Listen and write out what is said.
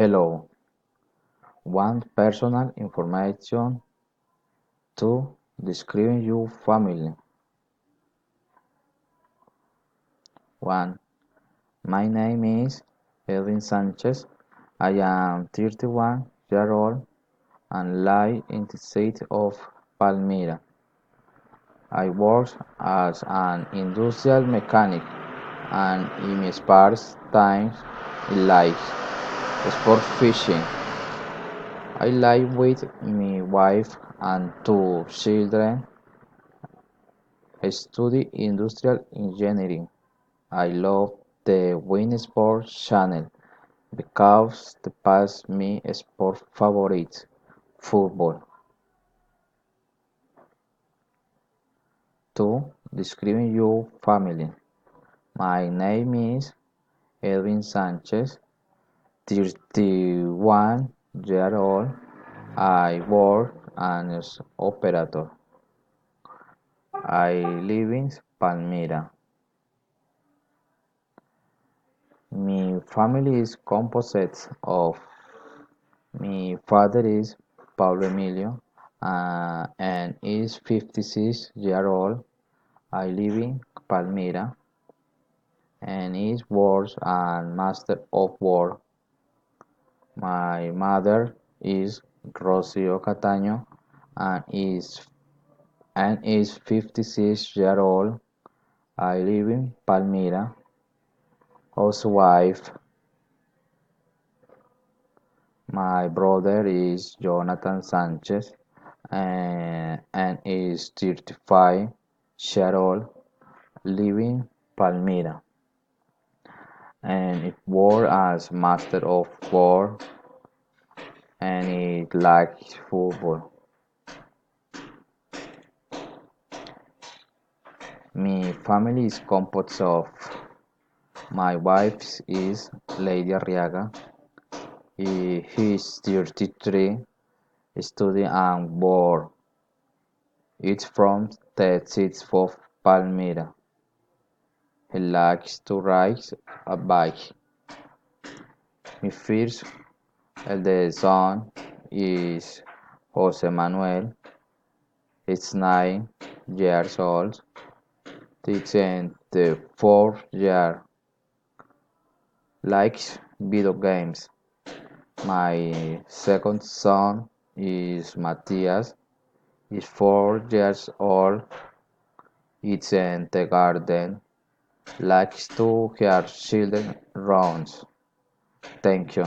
Hello. Want personal information to describe your family. 1. My name is Edwin Sanchez. I am 31 years old and live in the state of Palmyra. I work as an industrial mechanic and in my spare time I like sport fishing. I live with my wife and two children. I study industrial engineering. I love the Win Sports channel because they pass me sport favorite, football. 2. Describing your family. My name is Edwin Sanchez, 31 years old. I work as operator. I live in Palmyra. My family is composed of my father is Pablo Emilio and is 56 years old. I live in Palmyra and is works and master of work. My mother is Rocio Cataño and is 56 years old. I live in Palmyra. Housewife. My brother is Jonathan Sanchez and is 35 years old, living Palmyra, and it works as Master of War and it likes football. My family is composed of my wife is Lady Arriaga. He is 33, study and work. It's from the city of Palmyra. He likes to ride a bike. My first eldest son is Jose Manuel. He's 9 years old. He's in the fourth year. Likes video games. My second son is Matthias. He's 4 years old. He's in the garden. Likes to hear children rounds. Thank you.